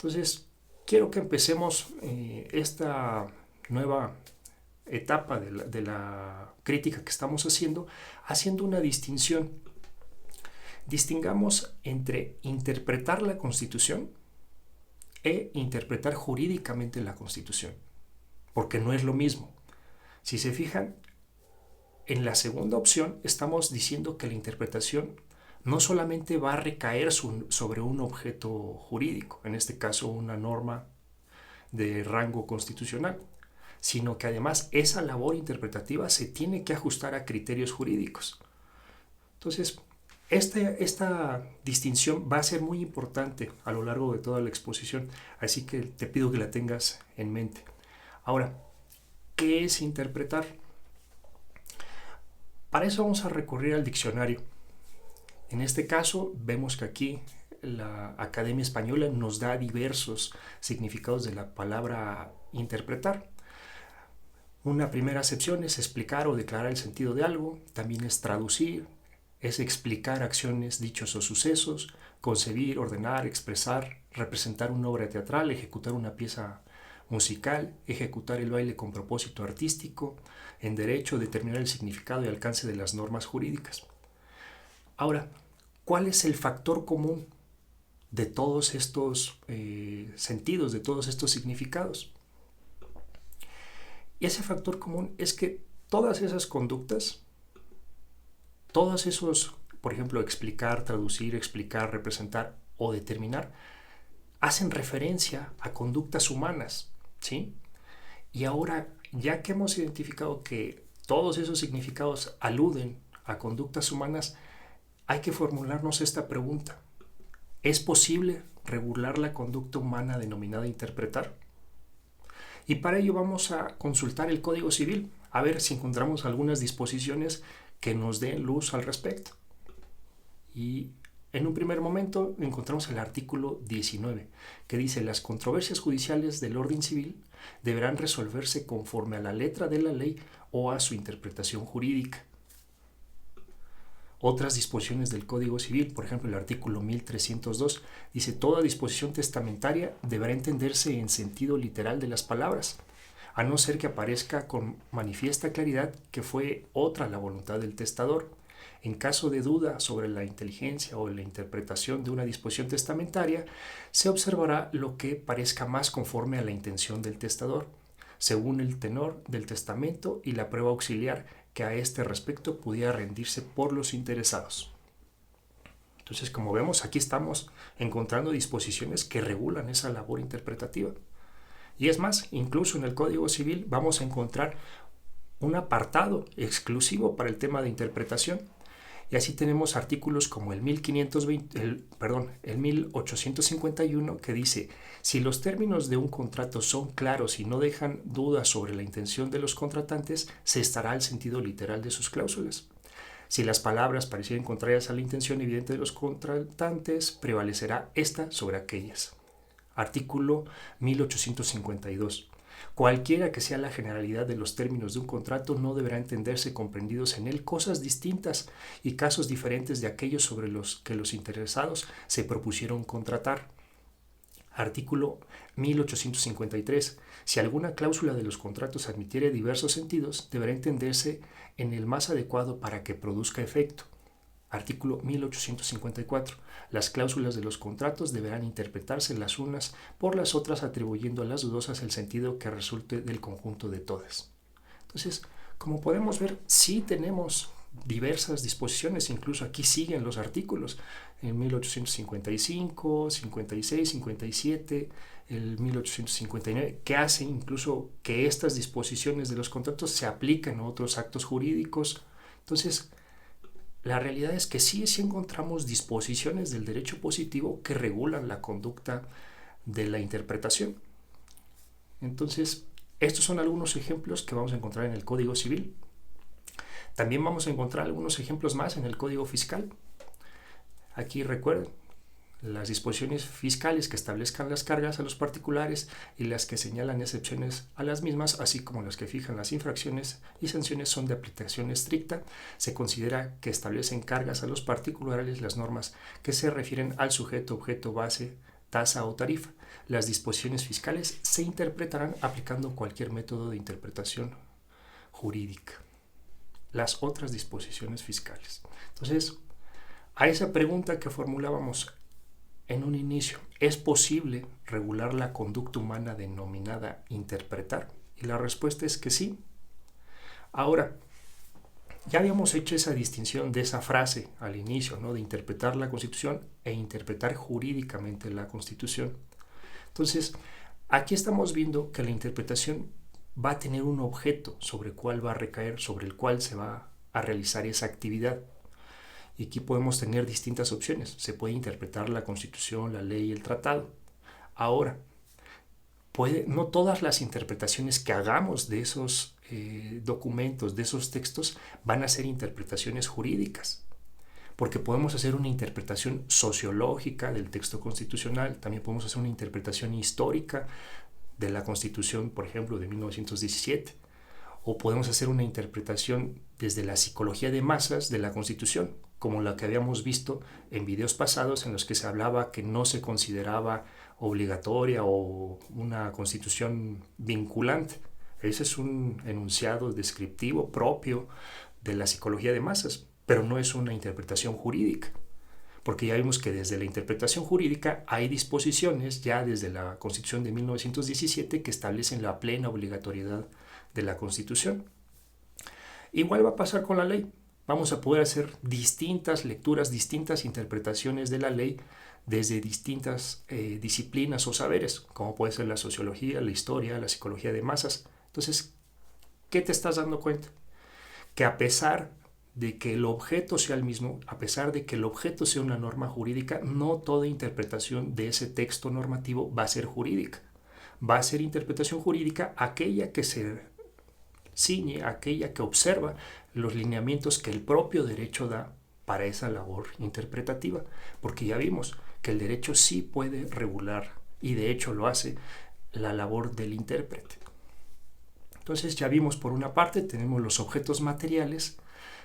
Entonces, quiero que empecemos esta nueva etapa de la crítica que estamos haciendo una distinción. Distingamos entre interpretar la Constitución e interpretar jurídicamente la Constitución, porque no es lo mismo. Si se fijan, en la segunda opción estamos diciendo que la interpretación no solamente va a recaer sobre un objeto jurídico, en este caso una norma de rango constitucional, sino que además esa labor interpretativa se tiene que ajustar a criterios jurídicos. Entonces, esta distinción va a ser muy importante a lo largo de toda la exposición, así que te pido que la tengas en mente. Ahora, ¿qué es interpretar? Para eso vamos a recurrir al diccionario. En este caso, vemos que aquí la Academia Española nos da diversos significados de la palabra interpretar. Una primera acepción es explicar o declarar el sentido de algo, también es traducir, es explicar acciones, dichos o sucesos, concebir, ordenar, expresar, representar una obra teatral, ejecutar una pieza musical, ejecutar el baile con propósito artístico, en derecho determinar el significado y alcance de las normas jurídicas. Ahora, ¿cuál es el factor común de todos estos sentidos, de todos estos significados? Y ese factor común es que todas esas conductas, todos esos, por ejemplo, explicar, traducir, explicar, representar o determinar, hacen referencia a conductas humanas, ¿sí? Y ahora, ya que hemos identificado que todos esos significados aluden a conductas humanas, hay que formularnos esta pregunta. ¿Es posible regular la conducta humana denominada interpretar? Y para ello vamos a consultar el Código Civil, a ver si encontramos algunas disposiciones que nos den luz al respecto. Y en un primer momento encontramos el artículo 19, que dice: las controversias judiciales del orden civil deberán resolverse conforme a la letra de la ley o a su interpretación jurídica. Otras disposiciones del Código Civil, por ejemplo el artículo 1302, dice: toda disposición testamentaria deberá entenderse en sentido literal de las palabras, a no ser que aparezca con manifiesta claridad que fue otra la voluntad del testador. En caso de duda sobre la inteligencia o la interpretación de una disposición testamentaria, se observará lo que parezca más conforme a la intención del testador, según el tenor del testamento y la prueba auxiliar que a este respecto pudiera rendirse por los interesados. Entonces, como vemos, aquí estamos encontrando disposiciones que regulan esa labor interpretativa. Y es más, incluso en el Código Civil vamos a encontrar un apartado exclusivo para el tema de interpretación. Y así tenemos artículos como el 1851, que dice: si los términos de un contrato son claros y no dejan dudas sobre la intención de los contratantes, se estará al sentido literal de sus cláusulas. Si las palabras parecieran contrarias a la intención evidente de los contratantes, prevalecerá esta sobre aquellas. Artículo 1852. Cualquiera que sea la generalidad de los términos de un contrato, no deberá entenderse comprendidos en él cosas distintas y casos diferentes de aquellos sobre los que los interesados se propusieron contratar. Artículo 1853. Si alguna cláusula de los contratos admitiere diversos sentidos, deberá entenderse en el más adecuado para que produzca efecto. Artículo 1854. Las cláusulas de los contratos deberán interpretarse las unas por las otras, atribuyendo a las dudosas el sentido que resulte del conjunto de todas. Entonces, como podemos ver, sí tenemos diversas disposiciones, incluso aquí siguen los artículos, en 1855, 56, 57, el 1859, que hace incluso que estas disposiciones de los contratos se apliquen a otros actos jurídicos. Entonces, la realidad es que sí encontramos disposiciones del derecho positivo que regulan la conducta de la interpretación. Entonces, estos son algunos ejemplos que vamos a encontrar en el Código Civil. También vamos a encontrar algunos ejemplos más en el Código Fiscal. Aquí recuerden las disposiciones fiscales que establezcan las cargas a los particulares y las que señalan excepciones a las mismas, así como las que fijan las infracciones y sanciones, son de aplicación estricta. Se considera que establecen cargas a los particulares las normas que se refieren al sujeto, objeto, base tasa o tarifa. Las disposiciones fiscales se interpretarán aplicando cualquier método de interpretación jurídica. Las otras disposiciones fiscales. Entonces, a esa pregunta que formulábamos en un inicio, ¿es posible regular la conducta humana denominada interpretar? Y la respuesta es que sí. Ahora, ya habíamos hecho esa distinción de esa frase al inicio, ¿no? De interpretar la Constitución e interpretar jurídicamente la Constitución. Entonces, aquí estamos viendo que la interpretación va a tener un objeto sobre el cual va a recaer, sobre el cual se va a realizar esa actividad. Y aquí podemos tener distintas opciones. Se puede interpretar la Constitución, la ley y el tratado. Ahora, no todas las interpretaciones que hagamos de esos documentos, de esos textos, van a ser interpretaciones jurídicas. Porque podemos hacer una interpretación sociológica del texto constitucional, también podemos hacer una interpretación histórica de la Constitución, por ejemplo, de 1917, o podemos hacer una interpretación desde la psicología de masas de la Constitución, como la que habíamos visto en videos pasados en los que se hablaba que no se consideraba obligatoria o una Constitución vinculante. Ese es un enunciado descriptivo propio de la psicología de masas, pero no es una interpretación jurídica, porque ya vimos que desde la interpretación jurídica hay disposiciones ya desde la Constitución de 1917 que establecen la plena obligatoriedad de la Constitución. Igual va a pasar con la ley. Vamos a poder hacer distintas lecturas, distintas interpretaciones de la ley desde distintas disciplinas o saberes, como puede ser la sociología, la historia, la psicología de masas. Entonces, ¿qué te estás dando cuenta? Que a pesar de que el objeto sea el mismo, a pesar de que el objeto sea una norma jurídica, no toda interpretación de ese texto normativo va a ser jurídica. Va a ser interpretación jurídica aquella que se ciñe, aquella que observa los lineamientos que el propio derecho da para esa labor interpretativa, porque ya vimos que el derecho sí puede regular, y de hecho lo hace, la labor del intérprete. Entonces ya vimos, por una parte tenemos los objetos materiales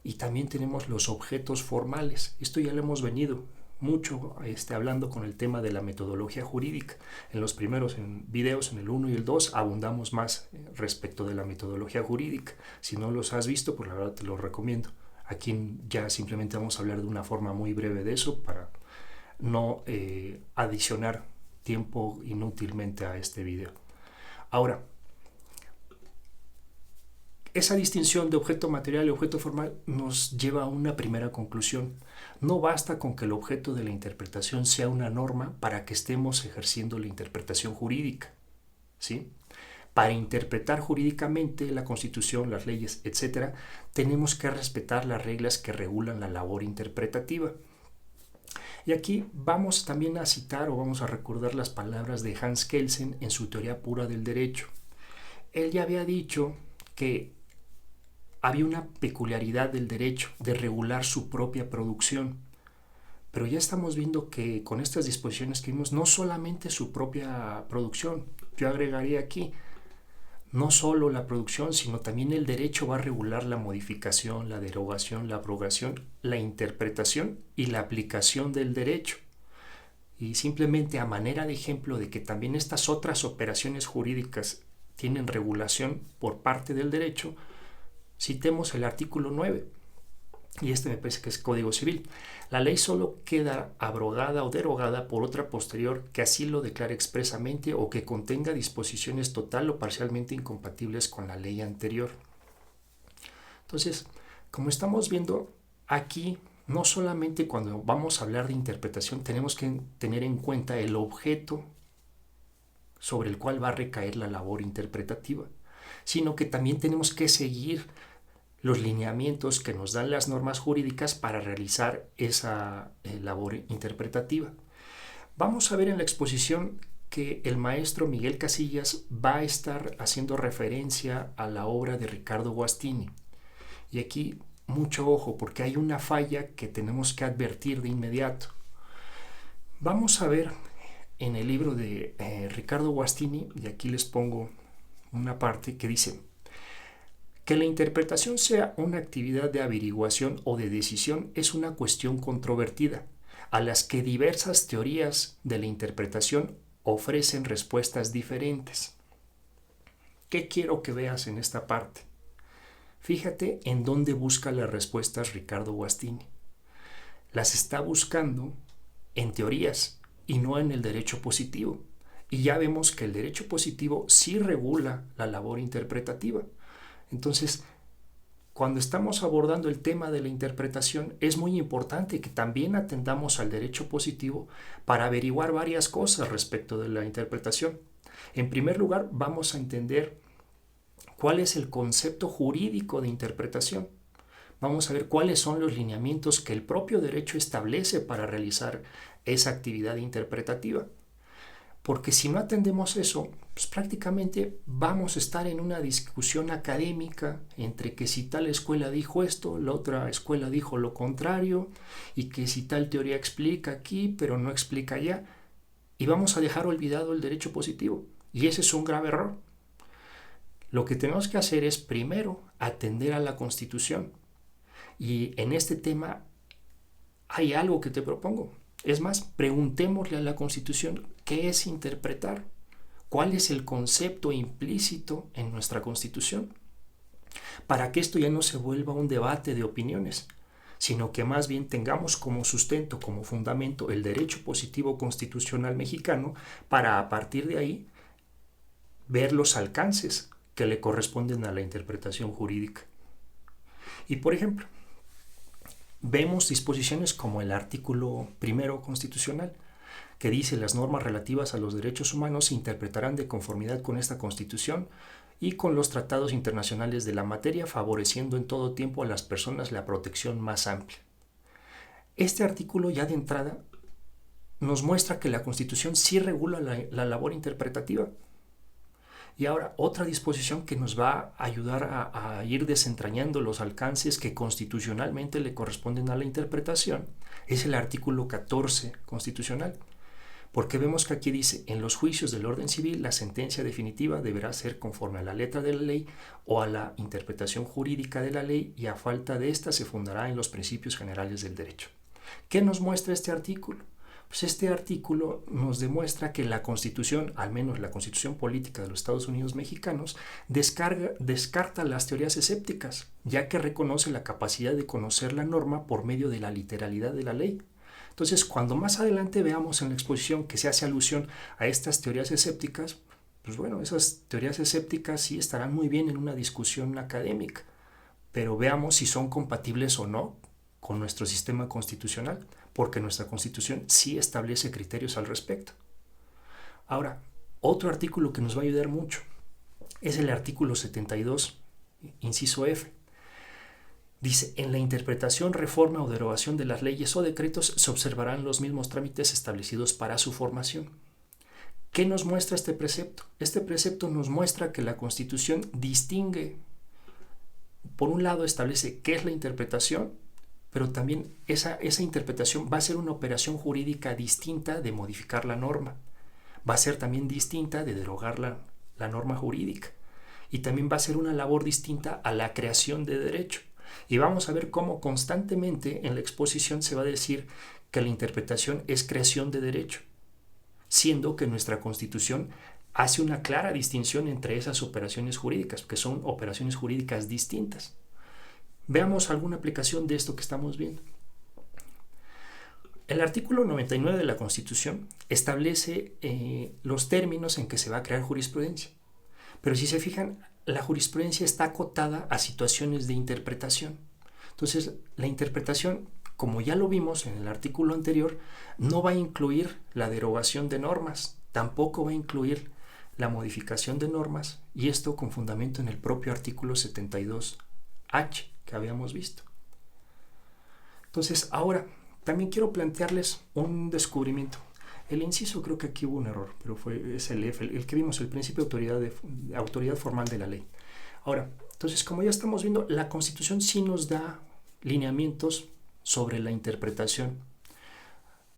y también tenemos los objetos formales. Esto ya lo hemos venido mucho hablando con el tema de la metodología jurídica. En los primeros videos, en el 1 y el 2, abundamos más respecto de la metodología jurídica. Si no los has visto, pues la verdad te los recomiendo. Aquí ya simplemente vamos a hablar de una forma muy breve de eso para no adicionar tiempo inútilmente a este video. Ahora, esa distinción de objeto material y objeto formal nos lleva a una primera conclusión. No basta con que el objeto de la interpretación sea una norma para que estemos ejerciendo la interpretación jurídica, ¿sí? Para interpretar jurídicamente la Constitución, las leyes, etc., tenemos que respetar las reglas que regulan la labor interpretativa. Y aquí vamos también a citar o vamos a recordar las palabras de Hans Kelsen en su teoría pura del derecho. Él ya había dicho que había una peculiaridad del derecho de regular su propia producción, pero ya estamos viendo que con estas disposiciones que vimos, no solamente su propia producción, yo agregaría aquí, no solo la producción, sino también el derecho va a regular la modificación, la derogación, la abrogación, la interpretación y la aplicación del derecho. Y simplemente a manera de ejemplo de que también estas otras operaciones jurídicas tienen regulación por parte del derecho, citemos el artículo 9, y este me parece que es Código Civil. La ley solo queda abrogada o derogada por otra posterior que así lo declare expresamente o que contenga disposiciones total o parcialmente incompatibles con la ley anterior. Entonces, como estamos viendo aquí, no solamente cuando vamos a hablar de interpretación tenemos que tener en cuenta el objeto sobre el cual va a recaer la labor interpretativa, sino que también tenemos que seguir los lineamientos que nos dan las normas jurídicas para realizar esa labor interpretativa. Vamos a ver en la exposición que el maestro Miguel Casillas va a estar haciendo referencia a la obra de Ricardo Guastini. Y aquí mucho ojo, porque hay una falla que tenemos que advertir de inmediato. Vamos a ver en el libro de Ricardo Guastini, y aquí les pongo una parte que dice: que la interpretación sea una actividad de averiguación o de decisión es una cuestión controvertida, a las que diversas teorías de la interpretación ofrecen respuestas diferentes. ¿Qué quiero que veas en esta parte? Fíjate en dónde busca las respuestas Ricardo Guastini. Las está buscando en teorías y no en el derecho positivo. Y ya vemos que el derecho positivo sí regula la labor interpretativa. Entonces, cuando estamos abordando el tema de la interpretación, es muy importante que también atendamos al derecho positivo para averiguar varias cosas respecto de la interpretación. En primer lugar, vamos a entender cuál es el concepto jurídico de interpretación. Vamos a ver cuáles son los lineamientos que el propio derecho establece para realizar esa actividad interpretativa. Porque si no atendemos eso, pues prácticamente vamos a estar en una discusión académica entre que si tal escuela dijo esto, la otra escuela dijo lo contrario, y que si tal teoría explica aquí, pero no explica allá, y vamos a dejar olvidado el derecho positivo. Y ese es un grave error. Lo que tenemos que hacer es primero atender a la Constitución. Y en este tema hay algo que te propongo. Es más, preguntémosle a la Constitución qué es interpretar, cuál es el concepto implícito en nuestra Constitución, para que esto ya no se vuelva un debate de opiniones, sino que más bien tengamos como sustento, como fundamento, el derecho positivo constitucional mexicano, para a partir de ahí ver los alcances que le corresponden a la interpretación jurídica. Y por ejemplo, vemos disposiciones como el artículo 1 constitucional, que dice: las normas relativas a los derechos humanos se interpretarán de conformidad con esta Constitución y con los tratados internacionales de la materia, favoreciendo en todo tiempo a las personas la protección más amplia. Este artículo ya de entrada nos muestra que la Constitución sí regula la labor interpretativa. Y ahora, otra disposición que nos va a ayudar a ir desentrañando los alcances que constitucionalmente le corresponden a la interpretación es el artículo 14 constitucional. Porque vemos que aquí dice: en los juicios del orden civil, la sentencia definitiva deberá ser conforme a la letra de la ley o a la interpretación jurídica de la ley, y a falta de esta se fundará en los principios generales del derecho. ¿Qué nos muestra este artículo? Pues este artículo nos demuestra que la Constitución, al menos la Constitución política de los Estados Unidos mexicanos, descarta las teorías escépticas, ya que reconoce la capacidad de conocer la norma por medio de la literalidad de la ley. Entonces, cuando más adelante veamos en la exposición que se hace alusión a estas teorías escépticas, pues bueno, esas teorías escépticas sí estarán muy bien en una discusión académica, pero veamos si son compatibles o no con nuestro sistema constitucional, porque nuestra Constitución sí establece criterios al respecto. Ahora, otro artículo que nos va a ayudar mucho es el artículo 72, inciso F. Dice: en la interpretación, reforma o derogación de las leyes o decretos se observarán los mismos trámites establecidos para su formación. ¿Qué nos muestra este precepto? Este precepto nos muestra que la Constitución distingue, por un lado establece qué es la interpretación, pero también esa interpretación va a ser una operación jurídica distinta de modificar la norma. Va a ser también distinta de derogar la norma jurídica. Y también va a ser una labor distinta a la creación de derecho. Y vamos a ver cómo constantemente en la exposición se va a decir que la interpretación es creación de derecho, siendo que nuestra Constitución hace una clara distinción entre esas operaciones jurídicas, que son operaciones jurídicas distintas. Veamos alguna aplicación de esto que estamos viendo. El artículo 99 de la Constitución establece los términos en que se va a crear jurisprudencia. Pero si se fijan, la jurisprudencia está acotada a situaciones de interpretación. Entonces, la interpretación, como ya lo vimos en el artículo anterior, no va a incluir la derogación de normas, tampoco va a incluir la modificación de normas, y esto con fundamento en el propio artículo 72H que habíamos visto. Entonces, ahora también quiero plantearles un descubrimiento. El inciso, creo que aquí hubo un error, pero es el F, el que vimos, el principio de autoridad formal de la ley. Ahora, entonces, como ya estamos viendo, la Constitución sí nos da lineamientos sobre la interpretación